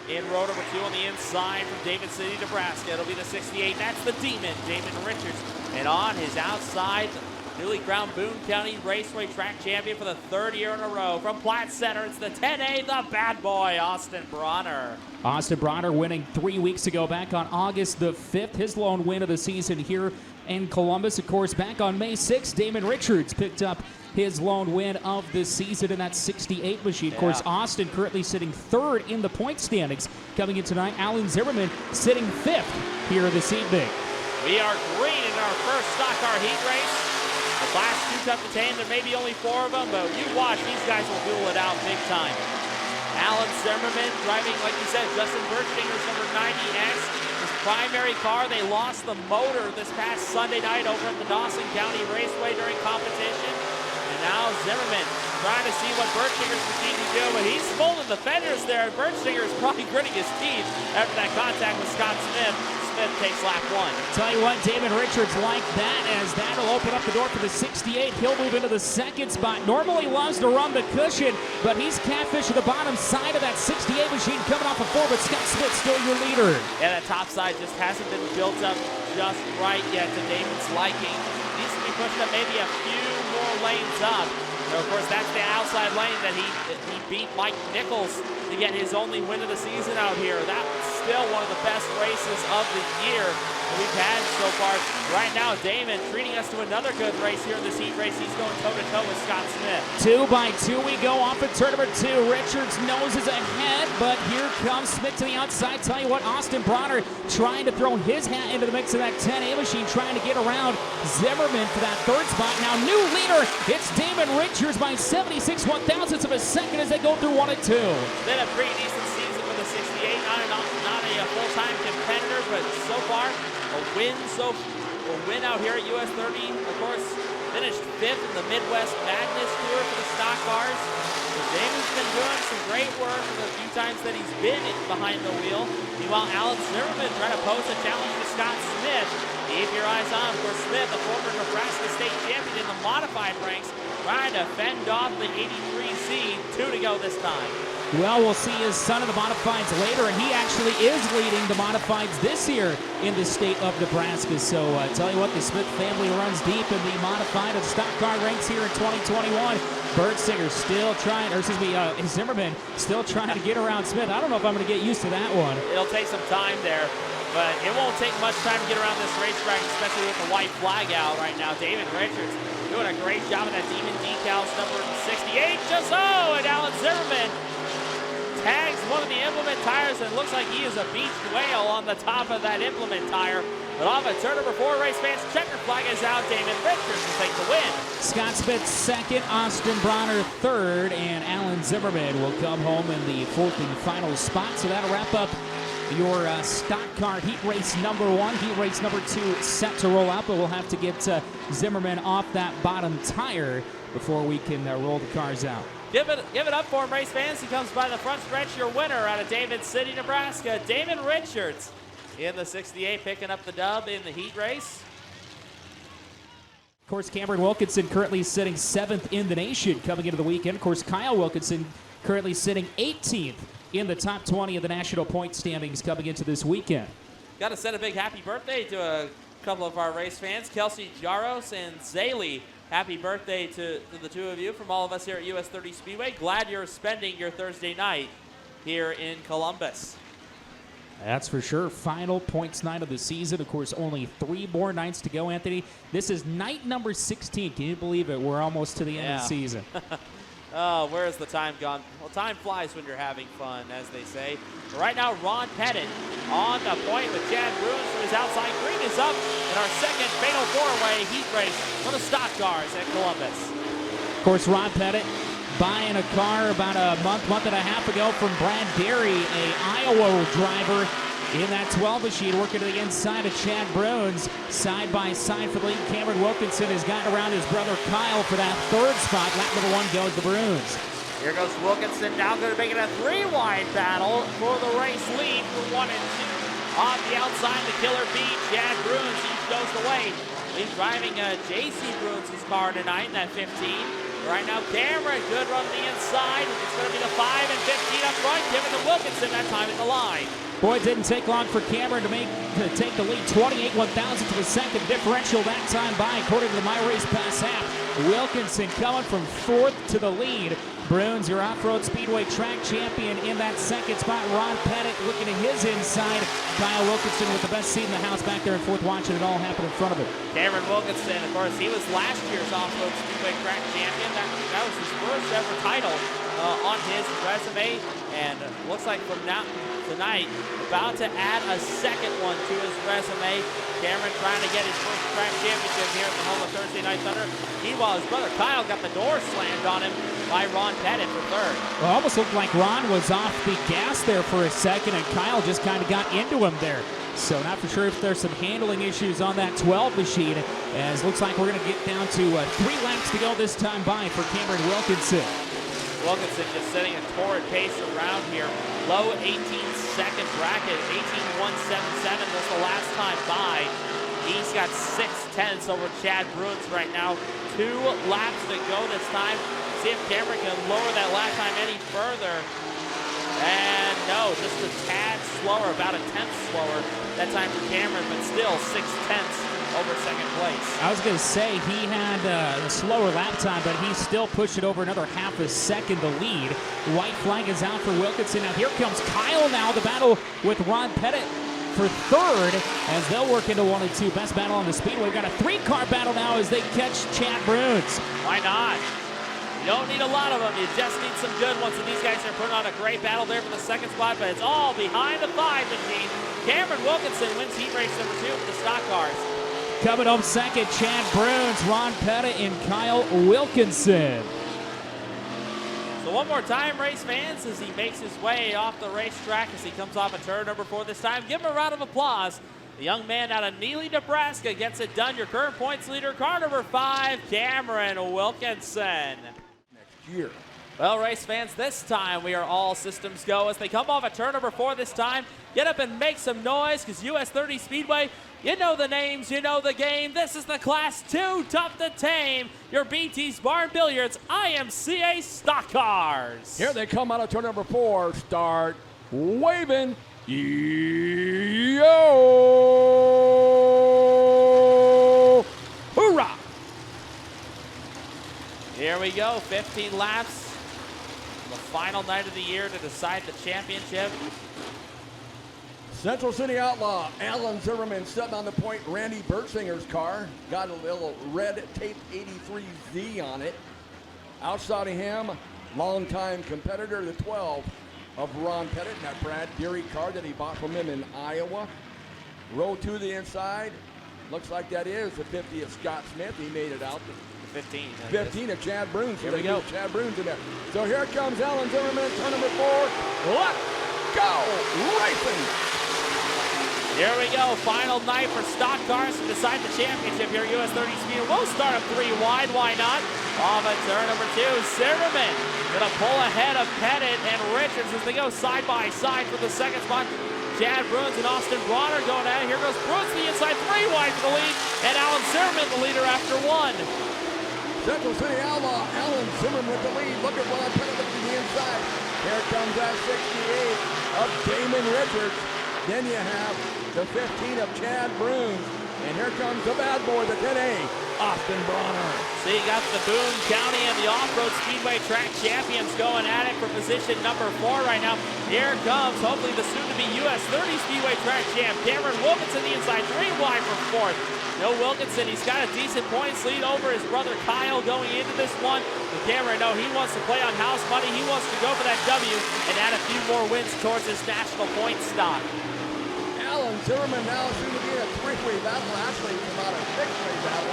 in row number 2 on the inside from David City, Nebraska. It'll be the 68. That's the Demon, Damon Richards. And on his outside, newly crowned Boone County Raceway track champion for the 3rd year in a row. From Platte Center, it's the 10A, the bad boy, Austin Bronner. Austin Bronner winning 3 weeks ago back on August the 5th. His lone win of the season here in Columbus. Of course, back on May 6th, Damon Richards picked up his lone win of the season in that 68 machine. Of course, Austin currently sitting 3rd in the point standings. Coming in tonight, Alan Zimmerman sitting 5th here this evening. We are green in our first stock car heat race. The class too tough to tame. There may be only 4 of them, but you watch, these guys will duel it out big time. Alan Zimmerman driving, like you said, Justin Birchinger's number 90X. His primary car, they lost the motor this past Sunday night over at the Dawson County Raceway during competition. And now Zimmerman trying to see what Birchinger's machine can do, but he's folding the fenders there. Birchinger is probably gritting his teeth after that contact with Scott Smith. Smith takes lap 1. Tell you what, Damon Richards like that, as that'll open up the door for the 68. He'll move into the 2nd spot. Normally loves to run the cushion, but he's catfish at the bottom side of that 68 machine coming off of 4, but Scott Smith still your leader. Yeah, that top side just hasn't been built up just right yet to Damon's liking. Needs to be pushed up maybe a few more lanes up. So of course, that's the outside lane that he beat Mike Nichols to get his only win of the season out here. That's still one of the best races of the year that we've had so far. Right now, Damon treating us to another good race here in this heat race. He's going toe-to-toe with Scott Smith. 2 by 2 we go off at turn number 2. Richards' nose is ahead, but here comes Smith to the outside. Tell you what, Austin Bronner trying to throw his hat into the mix of that 10A machine, trying to get around Zimmerman for that 3rd spot. Now, new leader, it's Damon Richards by 76 one-thousandths of a second as they go through 1 and 2. Been a pretty decent season for the 68. Not a full-time competitor, but so far a win out here at US 30. Of course, finished 5th in the Midwest Madness Tour for the stock cars. So Damon's been doing some great work the few times that he's been behind the wheel. Meanwhile, Alan Zimmerman trying to pose a challenge to Scott Smith. Keep your eyes on for Smith, the former Nebraska State champion in the modified ranks, trying to fend off the 83C. 2 to go this time. Well, we'll see his son in the modifieds later, and he actually is leading the modifieds this year in the state of Nebraska. So, tell you what, the Smith family runs deep in the modified and stock car ranks here in 2021. Birchinger still trying, Zimmerman still trying to get around Smith. I don't know if I'm going to get used to that one. It'll take some time there, but it won't take much time to get around this racetrack, especially with the white flag out right now. David Richards doing a great job in that Demon Decals number 68. Just so, and Alan Zimmerman tags one of the implement tires, and looks like he is a beached whale on the top of that implement tire. But off at turn number 4, race fans, checker flag is out. Damon Richards will take the win. Scott Smith 2nd, Austin Bronner 3rd, and Alan Zimmerman will come home in the 4th and final spot. So that'll wrap up your stock car heat race number 1. Heat race number 2 set to roll out, but we'll have to get Zimmerman off that bottom tire before we can roll the cars out. Give it up for him, race fans. He comes by the front stretch, your winner out of David City, Nebraska, Damon Richards in the 68, picking up the dub in the heat race. Of course, Cameron Wilkinson currently sitting 7th in the nation coming into the weekend. Of course, Kyle Wilkinson currently sitting 18th in the top 20 of the national point standings coming into this weekend. Got to send a big happy birthday to a couple of our race fans, Kelsey Jaros and Zaylee. Happy birthday to the 2 of you from all of us here at US 30 Speedway. Glad you're spending your Thursday night here in Columbus. That's for sure. Final points night of the season. Of course, only 3 more nights to go, Anthony. This is night number 16. Can you believe it? We're almost to the end of the season. Oh, where has the time gone? Well, time flies when you're having fun, as they say. But right now, Ron Pettit on the point with Chad Bruins from his outside. Green is up in our 2nd fatal 4-way heat race for the stock cars at Columbus. Of course, Ron Pettit buying a car about a month and a half ago from Brad Derry, a Iowa driver in that 12 machine, working to the inside of Chad Bruins. Side by side for the lead, Cameron Wilkinson has gotten around his brother Kyle for that 3rd spot. Lap number 1 goes the Bruins. Here goes Wilkinson, now going to make it a 3-wide battle for the race lead for 1 and 2. On the outside, the killer bee, Chad Bruins, he goes the way. He's driving J.C. Bruins' car tonight in that 15. Right now, Cameron, good run on the inside. It's going to be the 5 and 15 up front. Give it to Wilkinson that time at the line. Boy, it didn't take long for Cameron to take the lead. 28-1,000 to the second. Differential that time by, according to the My Race Pass app. Wilkinson coming from fourth to the lead. Bruins, your off-road Speedway track champion in that second spot. Ron Pettit looking at his inside. Kyle Wilkinson with the best seat in the house back there in fourth, watching it all happen in front of him. Cameron Wilkinson, of course, he was last year's off-road Speedway track champion. That was his first ever title on his resume. And looks like from now tonight, about to add a second one to his resume. Cameron trying to get his first track championship here at the home of Thursday Night Thunder. Meanwhile, his brother Kyle got the door slammed on him by Ron Pettit for third. Well, it almost looked like Ron was off the gas there for a second, and Kyle just kind of got into him there. So not for sure if there's some handling issues on that 12 machine, as looks like we're going to get down to 3 laps to go this time by for Cameron Wilkinson. Wilkinson just setting a torrid pace around here. Low 18-second bracket, 18.177 was the last time by. He's got 6/10 over Chad Bruins right now. 2 laps to go this time. See if Cameron can lower that lap time any further. And no, just a tad slower, about a tenth slower that time for Cameron, but still 6/10 over second place. I was going to say he had a slower lap time, but he still pushed it over another half a second to lead. White flag is out for Wilkinson. Now here comes Kyle now, the battle with Ron Pettit for third as they'll work into 1 and 2. Best battle on the Speedway. We've got a 3-car battle now as they catch Chad Bruins. Why not? You don't need a lot of them. You just need some good ones. And these guys are putting on a great battle there for the second spot, but it's all behind the 5 machine. Cameron Wilkinson wins heat race number 2 for the stock cars. Coming home second, Chad Bruins, Ron Pettit, and Kyle Wilkinson. So one more time, race fans, as he makes his way off the racetrack as he comes off of turn number 4 this time. Give him a round of applause. The young man out of Neely, Nebraska gets it done. Your current points leader, car number 5, Cameron Wilkinson. Next year. Well, race fans, this time we are all systems go as they come off of turn number 4 this time. Get up and make some noise because US 30 Speedway, you know the names, you know the game. This is the Class 2 Tough to Tame, your BT's Barn Billiards IMCA stock cars. Here they come out of turn number 4. Start waving. Yo! Hoorah! Here we go, 15 laps. The final night of the year to decide the championship. Central City Outlaw, Alan Zimmerman sitting on the point. Randy Bertsinger's car got a little red tape 83Z on it. Outside of him, longtime competitor, the 12 of Ron Pettit, and that Brad Deary car that he bought from him in Iowa. Row 2 the inside. Looks like that is the 50 of Scott Smith. He made it out. 15. 15 of Chad Bruins. Here we go. Chad Bruins in there. So here comes Alan Zimmerman, turn number 4. Let's go racing. Here we go, final night for stock cars to decide the championship here, US 30 Speed. We'll start up 3 wide, why not? Off at turn number 2, Zimmerman gonna pull ahead of Pettit and Richards as they go side by side for the second spot. Chad Bruins and Austin Bronner going at it. Here goes Bruins to the inside, 3 wide for the lead, and Alan Zimmerman the leader after 1. Central City Outlaw, Alan Zimmerman with the lead. Look at Ron Pettit looking to the inside. Here comes that 68 of Damon Richards. Then you have the 15 of Chad Bruins. And here comes the bad boy, the 10A, Austin Bronner. So you got the Boone County and the Off-Road Speedway track champions going at it for position number 4 right now. Here comes, hopefully, the soon-to-be US 30 Speedway track champ, Cameron Wilkinson, the inside, 3 wide for 4th. No Wilkinson, he's got a decent points lead over his brother Kyle going into this one. But Cameron, no, he wants to play on house money. He wants to go for that W and add a few more wins towards his national point stock. Alan Zimmerman now soon to be in a 3-way battle. Actually, it's about a 6-way battle.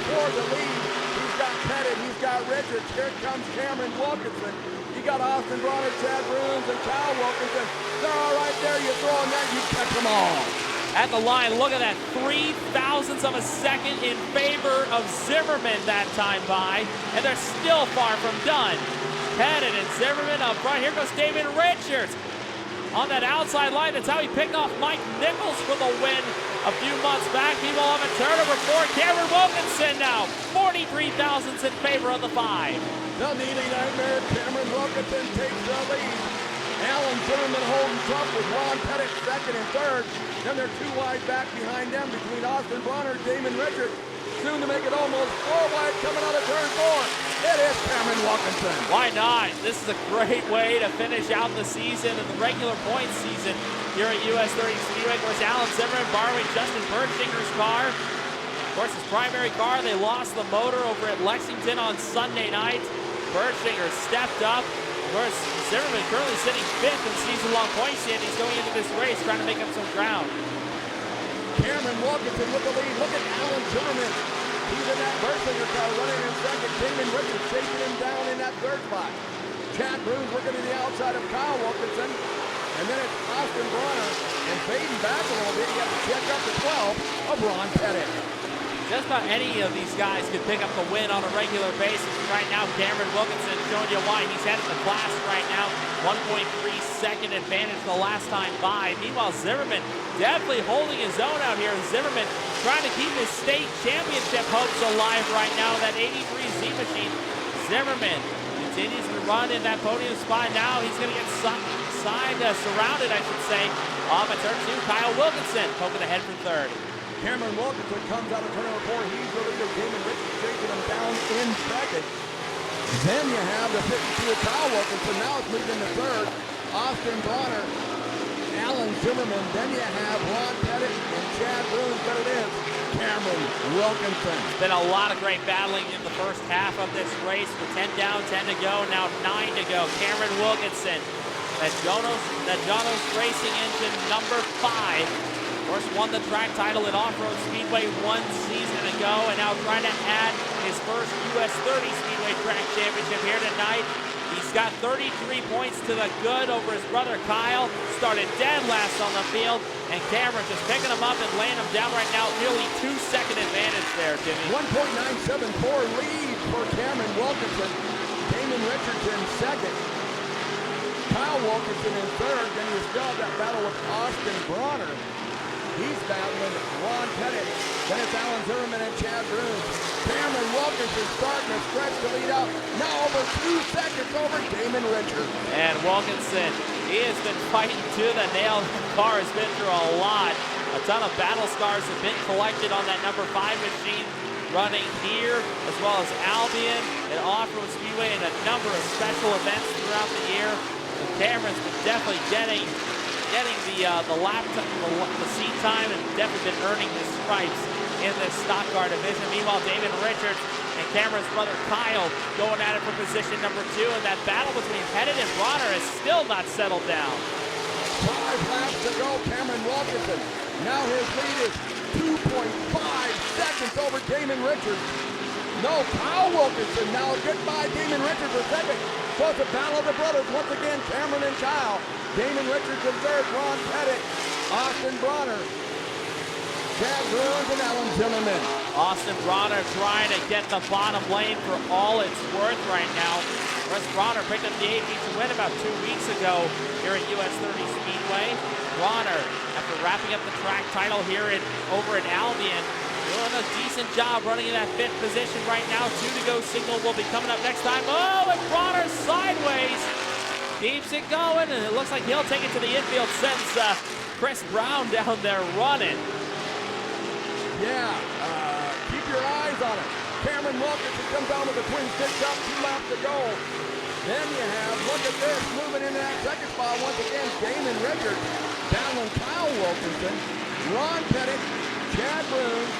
For the lead, he's got Pettit, he's got Richards. Here comes Cameron Wilkinson. You got Austin Bronner, Chad Bruins, and Kyle Wilkinson. They're all right there. You throw them that, you catch them all. At the line, look at that, 0.03 of a second in favor of Zimmerman that time by, and they're still far from done. Pettit and Zimmerman up front. Here goes David Richards on that outside line. That's how he picked off Mike Nichols for the win a few months back. People have a turn over 4. Cameron Wilkinson now, 43 thousandths in favor of the 5. The Neely Nightmare, Cameron Wilkinson takes the lead. Alan Zimmerman holding tough with Ron Pettit second and third. Then they're 2 wide back behind them between Austin Bronner and Damon Richards. Soon to make it almost 4 wide coming out of turn 4. It is Cameron Wilkinson. Why not? This is a great way to finish out the season and the regular points season here at US 30 Speedway. Of course, Alan Zimmerman borrowing Justin Bergshinger's car. Of course, his primary car, they lost the motor over at Lexington on Sunday night. Bergshinger stepped up. Of course, Zimmerman currently sitting 5th in season-long point standings going into this race, trying to make up some ground. Cameron Wilkinson with the lead. Look at Alan Zimmerman. He's in that Bergshinger car running in second. Damon Richards chasing him down in that third spot. Chad Bruce working to the outside of Kyle Wilkinson. And then it's Austin Bronner. And fading back a little bit, you got to check up to 12 of Ron Pettit. Just about any of these guys could pick up the win on a regular basis. Right now, Cameron Wilkinson showing you why he's headed the class right now. 1.3 second advantage the last time by. Meanwhile, Zimmerman definitely holding his own out here. Zimmerman trying to keep his state championship hopes alive right now. That 83Z machine. Zimmerman continues to run in that podium spot. Now he's going to get surrounded, I should say. Off at turn 2, Kyle Wilkinson poking ahead from third. Cameron Wilkinson comes out of turn number 4. He's the leader. Damon Richards chasing him down in second. Then you have the 52 of Kyle Wilkinson. Now it's moved into third. Austin Bronner, Alan Zimmerman. Then you have Ron Pettit and Chad Bruce. But it is Cameron Wilkinson. Been a lot of great battling in the first half of this race. With 10 down, 10 to go. Now 9 to go. Cameron Wilkinson, that Jonos Racing engine number 5. Of course, won the track title at Off-Road Speedway 1 season ago, and now trying to add his first US 30 Speedway track championship here tonight. He's got 33 points to the good over his brother Kyle. Started dead last on the field, and Cameron just picking him up and laying him down right now. Nearly 2-second advantage there, Jimmy. 1.974 lead for Cameron Wilkinson. Damon Richards in second. Kyle Wilkinson in third. Then you still have that battle with Austin Bronner. He's battling Ron Pettit. Then it's Alan Zimmerman and Chad Bruce. Cameron Wilkinson starting to stretch the lead out. Now over 2 seconds over Damon Richards. And Wilkinson, he has been fighting to the nail. The car has been through a lot. A ton of battle scars have been collected on that number 5 machine running here, as well as Albion and Off-Road Speedway and a number of special events throughout the year. And Cameron's been definitely getting the lap time, the seat time, and definitely been earning his stripes in this stock car division. Meanwhile, Damon Richards and Cameron's brother Kyle going at it for position number 2, and that battle between Pettit and Bronner is still not settled down. 5 laps to go. Cameron Wilkinson. Now his lead is 2.5 seconds over Damon Richards. No, Kyle Wilkinson now getting by Damon Richards for second. So it's a battle of the brothers once again, Cameron and Kyle. Damon Richards in third, Ron Pettit, Austin Bronner, Chad Bruce, and Alan Zimmerman. Austin Bronner trying to get the bottom lane for all it's worth right now. Russ Bronner picked up the AP to win about 2 weeks ago here at US 30 Speedway. Bronner, after wrapping up the track title here over at Albion, doing a decent job running in that 5th position right now. 2 to go signal will be coming up next time. Oh, and Bronner sideways. Keeps it going, and it looks like he'll take it to the infield. Sends Chris Brown down there running. Yeah, keep your eyes on it. Cameron Wilkinson comes down with the twin sticks up, 2 laps to go. Then you have, look at this, moving into that second spot once again, Damon Richards, battling Kyle Wilkinson, Ron Pettit, Chad Bruce,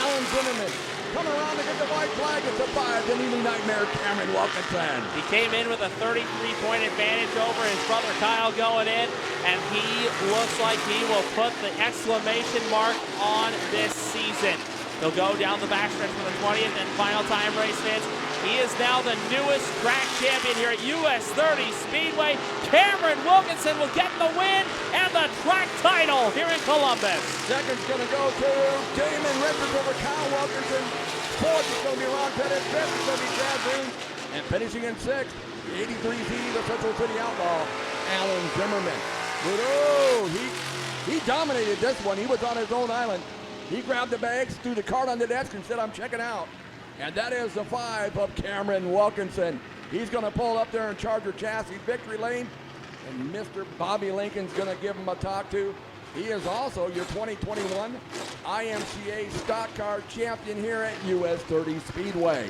Alan Zimmerman. Coming around to get the white flag, it's a 5, the Neely Nightmare, Cameron Wilkinson. He came in with a 33-point advantage over his brother Kyle going in, and he looks like he will put the exclamation mark on this season. He'll go down the backstretch for the 20th and final time race fans. He is now the newest track champion here at US 30 Speedway. Cameron Wilkinson will get the win and the track title here in Columbus. Second's going to go to Damon Richards over Kyle Wilkinson. 4th is going to be Ron Pettit. 5th is going to be Chad Bruce. And finishing in 6th, the 83Z, the Central City Outlaw, Alan Zimmerman. But oh, he dominated this one. He was on his own island. He grabbed the bags, threw the card on the desk, and said, I'm checking out. And that is the 5 of Cameron Wilkinson. He's going to pull up there in Charger Chassis victory lane. And Mr. Bobby Lincoln's going to give him a talk to. He is also your 2021 IMCA Stock Car Champion here at US 30 Speedway.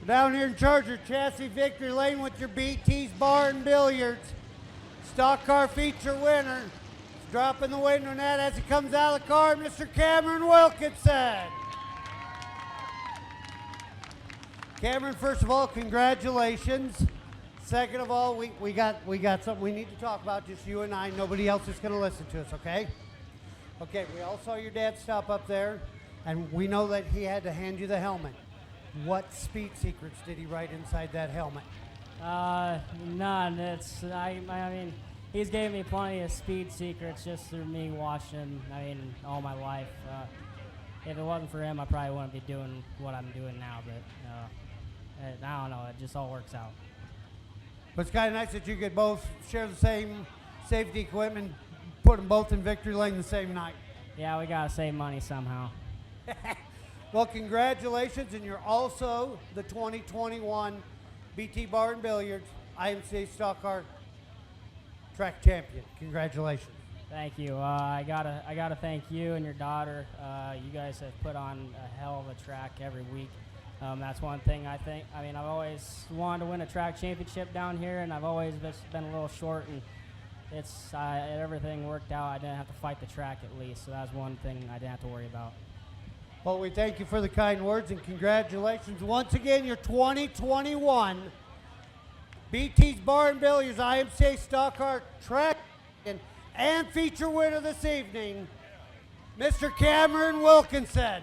Down here in Charger Chassis Victory Lane with your BT's Bar and Billiards. Stock car feature winner. Dropping the winner net as he comes out of the car, Mr. Cameron Wilkinson. Cameron, first of all, congratulations. Second of all, we got something we need to talk about, just you and I. Nobody else is going to listen to us, okay? Okay, we all saw your dad stop up there, and we know that he had to hand you the helmet. What speed secrets did he write inside that helmet? None. I mean, he's gave me plenty of speed secrets just through me watching, all my life. If it wasn't for him, I probably wouldn't be doing what I'm doing now, but I don't know, it just all works out. But it's kind of nice that you could both share the same safety equipment, put them both in victory lane the same night. Yeah, we got to save money somehow. Well, congratulations, and you're also the 2021 BT Bar and Billiards IMCA Stock Car Track Champion. Congratulations. Thank you. I gotta thank you and your daughter. You guys have put on a hell of a track every week. That's one thing I think. I've always wanted to win a track championship down here, and I've always been a little short, and everything worked out. I didn't have to fight the track at least, so that's one thing I didn't have to worry about. Well, we thank you for the kind words, and congratulations once again, your 2021 BT's Bar and Billiards IMCA Stock Car Track and feature winner this evening, Mr. Cameron Wilkinson.